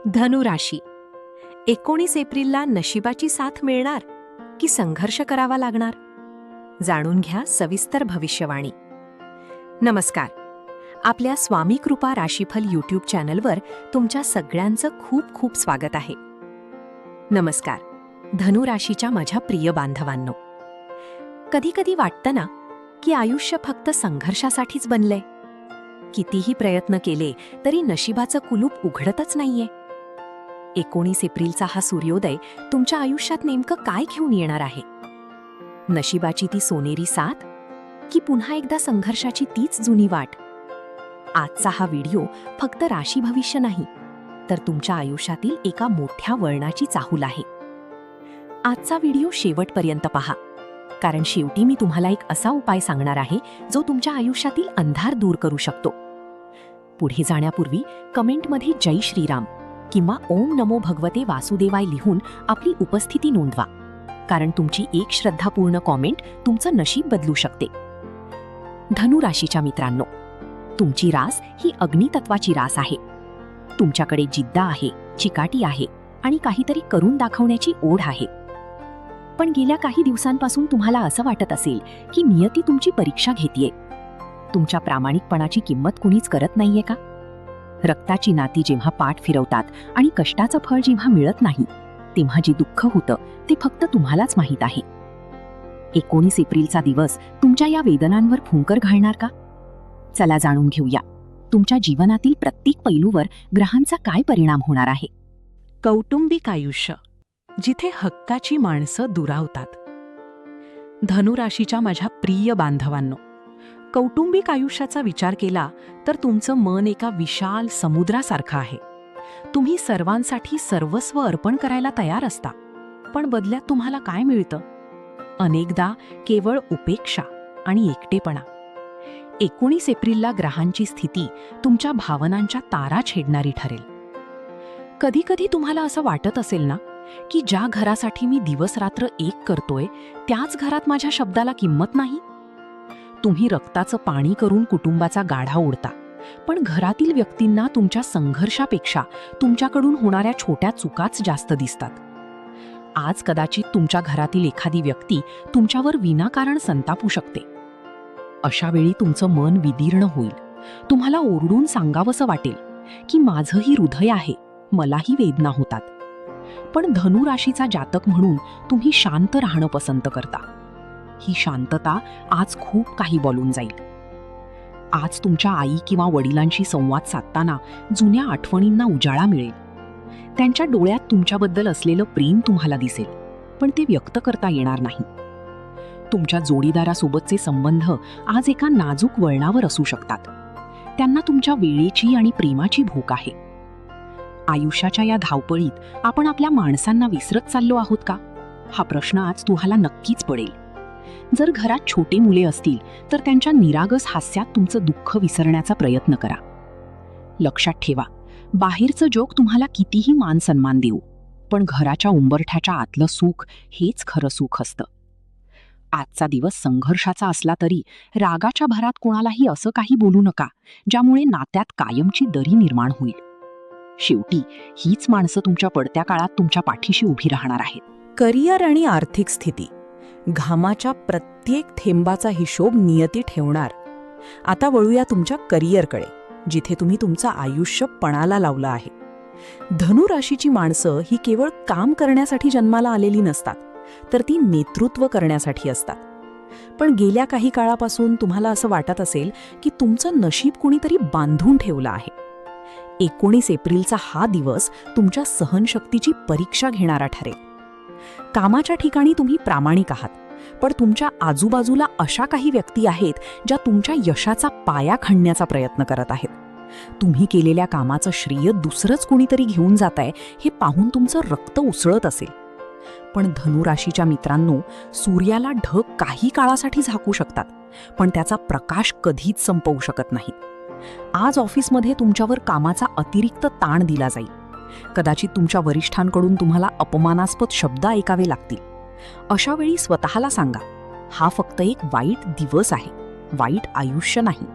धनु राशी. 19 एप्रिलला नशिबाची साथ मिळणार की संघर्ष करावा लागणार? जाणून घ्या सविस्तर भविष्यवाणी. नमस्कार. आपल्या स्वामी कृपा राशीफल यूट्यूब चॅनलवर तुमच्या सगळ्यांचं खूप खूप स्वागत आहे. नमस्कार. धनु राशीच्या माझ्या प्रिय बांधवांनो, कधी कधी वाटतं ना की आयुष्य फक्त संघर्षासाठीच बनलंय. कितीही प्रयत्न केले तरी नशिबाचं कुलूप उघडतच नाहीये. 19 एप्रिलचा हा सूर्योदय तुमच्या आयुष्यात नेमकं काय घेऊन येणार आहे? नशिबाची ती सोनेरी साथ की पुन्हा एकदा संघर्षाची तीच जुनी वाट? आजचा हा व्हिडिओ फक्त राशी भविष्य नाही, तर तुमच्या आयुष्यातील एका मोठ्या वळणाची चाहूल आहे. आजचा व्हिडिओ शेवटपर्यंत पहा, कारण शेवटी मी तुम्हाला एक असा उपाय सांगणार आहे जो तुमच्या आयुष्यातील अंधार दूर करू शकतो. पुढे जाण्यापूर्वी कमेंटमध्ये जय श्रीराम किंवा ओम नमो भगवते वासुदेवाय लिहून आपली उपस्थिती नोंदवा, कारण तुमची एक श्रद्धापूर्ण कॉमेंट तुमचं नशीब बदलू शकते. धनु राशीच्या मित्रांनो, तुमची रास ही अग्नितत्वाची रास आहे. तुमच्याकडे जिद्द आहे, चिकाटी आहे आणि काहीतरी करून दाखवण्याची ओढ आहे. पण गेल्या काही दिवसांपासून तुम्हाला असं वाटत असेल की नियती तुमची परीक्षा घेतेय. तुमच्या प्रामाणिकपणाची किंमत कुणीच करत नाहीये का? रक्ताची नाती जेव्हा पाठ फिरवतात आणि कष्टाचं फळ जेव्हा मिळत नाही, तेव्हा जे दुःख होतं ते फक्त तुम्हालाच माहीत आहे. 19 एप्रिलचा दिवस तुमच्या या वेदनांवर फुंकर घालणार का? चला जाणून घेऊया तुमच्या जीवनातील प्रत्येक पैलूवर ग्रहांचा काय परिणाम होणार आहे. कौटुंबिक आयुष्य, जिथे हक्काची माणसं दुरावतात. धनु राशीच्या माझ्या प्रिय बांधवांनो, कौटुंबिक आयुष्याचा विचार केला तर तुमचं मन एका विशाल समुद्रासारखं आहे. तुम्ही सर्वांसाठी सर्वस्व अर्पण करायला तयार असता, पण बदल्यात तुम्हाला काय मिळतं? अनेकदा केवळ उपेक्षा आणि एकटेपणा. 19 एप्रिलला ग्रहांची स्थिती तुमच्या भावनांच्या तारा छेडणारी ठरेल. कधी कधी तुम्हाला असं वाटत असेल ना की ज्या घरासाठी मी दिवस-रात्र एक करतोय, त्याच घरात माझ्या शब्दाला किंमत नाही. तुम्ही रक्ताचं पाणी करून कुटुंबाचा गाढा ओढता, पण घरातील व्यक्तींना तुमच्या संघर्षापेक्षा तुमच्याकडून होणाऱ्या छोट्या चुकाच जास्त दिसतात. आज कदाचित तुमच्या घरातील एखादी व्यक्ती तुमच्यावर विनाकारण संतापू शकते. अशा वेळी तुमचं मन विदीर्ण होईल. तुम्हाला ओरडून सांगावंसं वाटेल की माझंही हृदय आहे, मलाही वेदना होतात. पण धनु राशीचा जातक म्हणून तुम्ही शांत राहणं पसंत करता. ही शांतता आज खूप काही बोलून जाईल. आज तुमच्या आई किंवा वडिलांशी संवाद साधताना जुन्या आठवणींना उजाळा मिळेल. त्यांच्या डोळ्यात तुमच्याबद्दल असलेलं प्रेम तुम्हाला दिसेल, पण ते व्यक्त करता येणार नाही. तुमच्या जोडीदारासोबतचे संबंध आज एका नाजूक वळणावर असू शकतात. त्यांना तुमच्या वेळेची आणि प्रेमाची भूक आहे. आयुष्याच्या या धावपळीत आपण आपल्या माणसांना विसरत चाललो आहोत का? हा प्रश्न आज तुम्हाला नक्कीच पडेल. जर घरात छोटे मुले असतील तर त्यांच्या निरागस हास्यात तुमचं दुःख विसरण्याचा प्रयत्न करा. लक्षात ठेवा, बाहेरचं जग तुम्हाला कितीही मान सन्मान देऊ, पण घराच्या उंबरठ्याच्या आतलं सुख हेच खरं सुख असतं. आजचा दिवस संघर्षाचा असला तरी रागाच्या भरात कोणालाही असं काही बोलू नका ज्यामुळे नात्यात कायमची दरी निर्माण होईल. शेवटी हीच माणसं तुमच्या पडत्या काळात तुमच्या पाठीशी उभी राहणार आहेत. करिअर आणि आर्थिक स्थिती, घामाच्या प्रत्येक थेंबाचा हिशोब नियती ठेवणार. आता वळूया तुमच्या करिअरकडे, जिथे तुम्ही तुमचं आयुष्य पणाला लावलं आहे. धनु राशीची माणसं ही केवळ काम करण्यासाठी जन्माला आलेली नसतात, तर ती नेतृत्व करण्यासाठी असतात. पण गेल्या काही काळापासून तुम्हाला असं वाटत असेल की तुमचं नशीब कुणीतरी बांधून ठेवलं आहे. 19 एप्रिलचा हा दिवस तुमच्या सहनशक्तीची परीक्षा घेणारा ठरेल. कामाच्या ठिकाणी तुम्ही प्रामाणिक आहात, पण तुमच्या आजूबाजूला अशा काही व्यक्ती आहेत ज्या तुमच्या यशाचा पाया खणण्याचा प्रयत्न करत आहेत. तुम्ही केलेल्या कामाचं श्रेय दुसरंच कुणीतरी घेऊन जातंय हे पाहून तुमचं रक्त उसळत असेल. पण धनु राशीच्या मित्रांनो, सूर्याला ढग काही काळासाठी झाकू शकतात, पण त्याचा प्रकाश कधीच संपवू शकत नाही. आज ऑफिसमध्ये तुमच्यावर कामाचा अतिरिक्त ताण दिला जाईल. कदाचित तुमच्या वरिष्ठांकडून तुम्हाला अपमानास्पद शब्द ऐकावे लागतील. अशा वेळी स्वतःला सांगा, हा फक्त एक वाईट दिवस आहे, वाईट आयुष्य नाही.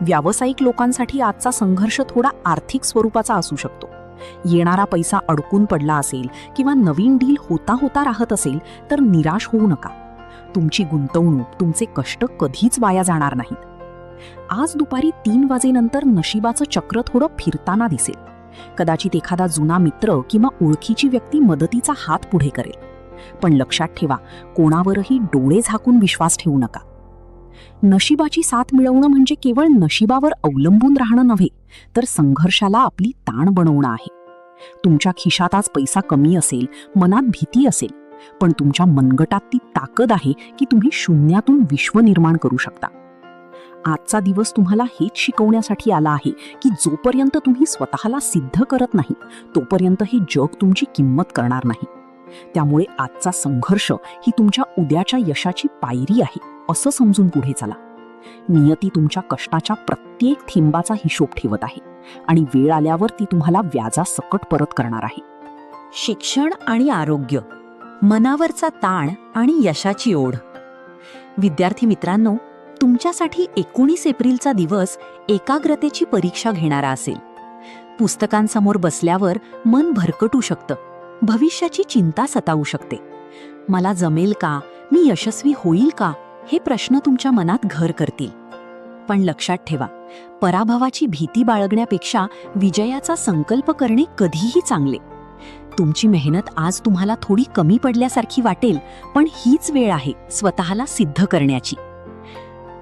व्यावसायिक लोकांसाठी आजचा संघर्ष थोडा आर्थिक स्वरूपाचा असू शकतो. येणारा पैसा अडकून पडला असेल किंवा नवीन डील होता होता राहत असेल तर निराश होऊ नका. तुमची गुंतवणूक, तुमचे कष्ट कधीच वाया जाणार नाहीत. आज दुपारी 3 वाजेनंतर नशिबाचं चक्र थोडं फिरताना दिसेल. कदाचित एखादा जुना मित्र किंवा ओळखीची व्यक्ती मदतीचा हात पुढे करेल. पण लक्षात ठेवा, कोणावरही डोळे झाकून विश्वास ठेवू नका. नशिबाची साथ मिळवणं म्हणजे केवळ नशिबावर अवलंबून राहणं नव्हे, तर संघर्षाला आपली ताण बनवणं आहे. तुमच्या खिशात आज पैसा कमी असेल, मनात भीती असेल, पण तुमच्या मनगटात ती ताकद आहे की तुम्ही शून्यातून विश्व निर्माण करू शकता. आजचा दिवस तुम्हाला हेच शिकवण्यासाठी आला आहे की जोपर्यंत तुम्ही स्वतःला सिद्ध करत नाही, तोपर्यंत हे जग तुमची किंमत करणार नाही. त्यामुळे आजचा संघर्ष ही तुमच्या उद्याच्या यशाची पायरी आहे असं समजून पुढे चला. नियती तुमच्या कष्टाच्या प्रत्येक थेंबाचा हिशोब ठेवत आहे आणि वेळ आल्यावर ती तुम्हाला व्याजासकट परत करणार आहे. शिक्षण आणि आरोग्य, मनावरचा ताण आणि यशाची ओढ. विद्यार्थी मित्रांनो, तुमच्यासाठी 19 एप्रिलचा दिवस एकाग्रतेची परीक्षा घेणारा असेल. पुस्तकांसमोर बसल्यावर मन भरकटू शकतं, भविष्याची चिंता सतावू शकते. मला जमेल का, मी यशस्वी होईल का, हे प्रश्न तुमच्या मनात घर करतील. पण लक्षात ठेवा, पराभवाची भीती बाळगण्यापेक्षा विजयाचा संकल्प करणे कधीही चांगले. तुमची मेहनत आज तुम्हाला थोडी कमी पडल्यासारखी वाटेल, पण हीच वेळ आहे स्वतःला सिद्ध करण्याची.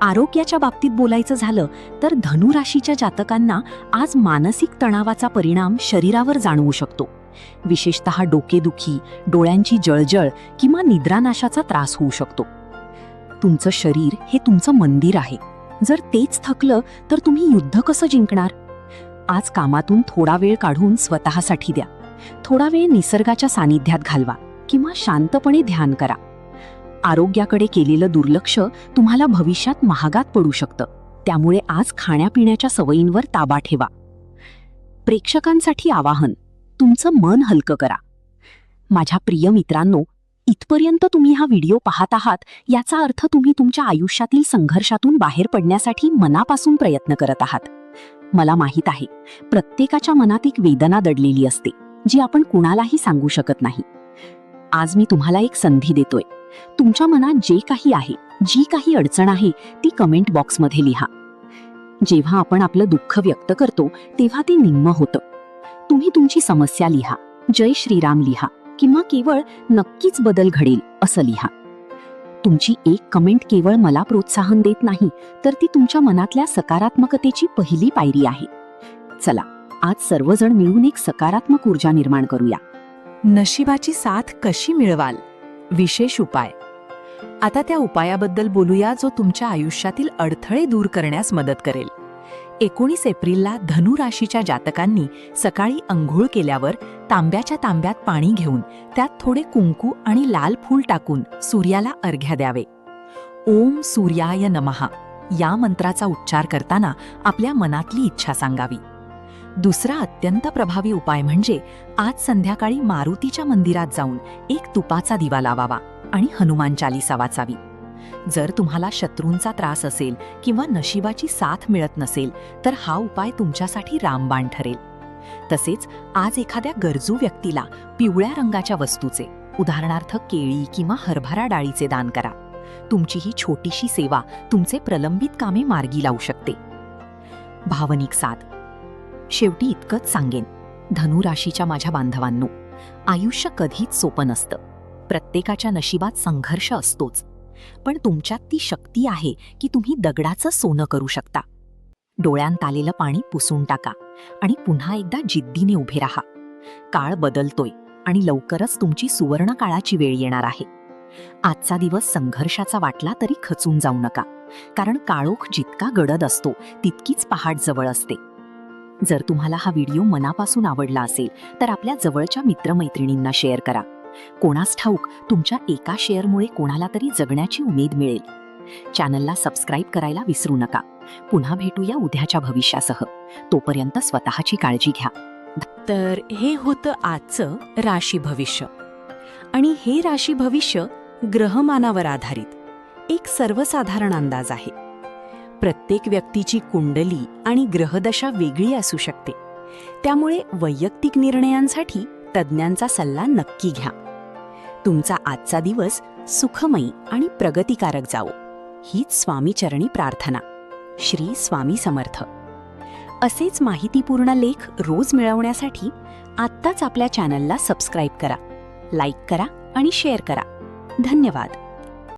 आरोग्याच्या बाबतीत बोलायचं झालं तर धनुराशीच्या जातकांना आज मानसिक तणावाचा परिणाम शरीरावर जाणवू शकतो. विशेषतः डोकेदुखी, डोळ्यांची जळजळ किंवा निद्रानाशाचा त्रास होऊ शकतो. तुमचं शरीर हे तुमचं मंदिर आहे. जर तेच थकलं तर तुम्ही युद्ध कसं जिंकणार? आज कामातून थोडा वेळ काढून स्वतःसाठी द्या. थोडा वेळ निसर्गाच्या सानिध्यात घालवा किंवा शांतपणे ध्यान करा. आरोग्याकडे केलेलं दुर्लक्ष तुम्हाला भविष्यात महागात पडू शकतं. त्यामुळे आज खाण्यापिण्याच्या सवयींवर ताबा ठेवा. प्रेक्षकांसाठी आवाहन, तुमचं मन हलकं करा. माझ्या प्रिय मित्रांनो, इथपर्यंत तुम्ही हा व्हिडिओ पाहत आहात याचा अर्थ तुम्ही तुमच्या आयुष्यातील संघर्षातून बाहेर पडण्यासाठी मनापासून प्रयत्न करत आहात. मला माहीत आहे, प्रत्येकाच्या मनात एक वेदना दडलेली असते जी आपण कुणालाही सांगू शकत नाही. आज मी तुम्हाला एक संधी देतोय. तुमच्या मनात जे काही आहे, जी काही अडचण आहे, ती कमेंट बॉक्समध्ये लिहा. जेव्हा आपण आपलं दुःख व्यक्त करतो तेव्हा ते निम्म होतं. तुम्ही तुमची समस्या लिहा, जय श्रीराम लिहा किंवा केवळ नक्कीच बदल घडेल असं लिहा. तुमची एक कमेंट केवळ मला प्रोत्साहन देत नाही, तर ती तुमच्या मनातल्या सकारात्मकतेची पहिली पायरी आहे. चला, आज सर्वजण मिळून एक सकारात्मक ऊर्जा निर्माण करूया. नशिबाची साथ कशी मिळवाल? विशेष उपाय. आता त्या उपायाबद्दल बोलूया जो तुमच्या आयुष्यातील अडथळे दूर करण्यास मदत करेल. 19 एप्रिलला धनु राशीच्या जातकांनी सकाळी अंघोळ केल्यावर तांब्याच्या तांब्यात पाणी घेऊन त्यात थोडे कुंकू आणि लाल फूल टाकून सूर्याला अर्घ्य द्यावे. ओम सूर्याय नमः या मंत्राचा उच्चार करताना आपल्या मनातली इच्छा सांगावी. दुसरा अत्यंत प्रभावी उपाय म्हणजे आज संध्याकाळी मारुतीच्या मंदिरात जाऊन एक तुपाचा दिवा लावावा आणि हनुमान चालीसा वाचावी. जर तुम्हाला शत्रूंचा त्रास असेल किंवा नशिबाची साथ मिळत नसेल तर हा उपाय तुमच्यासाठी रामबाण ठरेल. तसेच आज एखाद्या गरजू व्यक्तीला पिवळ्या रंगाच्या वस्तूचे, उदाहरणार्थ केळी किंवा हरभरा डाळीचे दान करा. तुमची ही छोटीशी सेवा तुमचे प्रलंबित कामे मार्गी लावू शकते. भावनिक साथ. शेवटी इतकंच सांगेन, धनु राशीच्या माझ्या बांधवांनो, आयुष्य कधीच सोपं नसतं. प्रत्येकाच्या नशिबात संघर्ष असतोच, पण तुमच्यात ती शक्ती आहे की तुम्ही दगडाचं सोनं करू शकता. डोळ्यांत आलेलं पाणी पुसून टाका आणि पुन्हा एकदा जिद्दीने उभे राहा. काळ बदलतोय आणि लवकरच तुमची सुवर्ण काळाची वेळ येणार आहे. आजचा दिवस संघर्षाचा वाटला तरी खचून जाऊ नका, कारण काळोख जितका गडद असतो तितकीच पहाट जवळ असते. जर तुम्हाला हा व्हिडिओ मनापासून आवडला असेल तर आपल्या जवळच्या मित्रमैत्रिणींना शेअर करा. कोणास ठाऊक, तुमच्या एका शेअरमुळे कोणाला तरी जगण्याची उमेद मिळेल. चॅनलला सबस्क्राईब करायला विसरू नका. पुन्हा भेटूया उद्याच्या भविष्यासह. तोपर्यंत स्वतःची काळजी घ्या. तर हे होतं आजचं राशी भविष्य. आणि हे राशी भविष्य ग्रहमानावर आधारित एक सर्वसाधारण अंदाज आहे. प्रत्येक व्यक्तीची कुंडली आणि ग्रहदशा वेगळी असू शकते. त्यामुळे वैयक्तिक निर्णयांसाठी तज्ज्ञांचा सल्ला नक्की घ्या. तुमचा आजचा दिवस सुखमयी आणि प्रगतिकारक जावो, हीच स्वामीचरणी प्रार्थना. श्री स्वामी समर्थ. असेच माहितीपूर्ण लेख रोज मिळवण्यासाठी आत्ताच आपल्या चॅनलला सबस्क्राईब करा, लाईक करा आणि शेअर करा. धन्यवाद.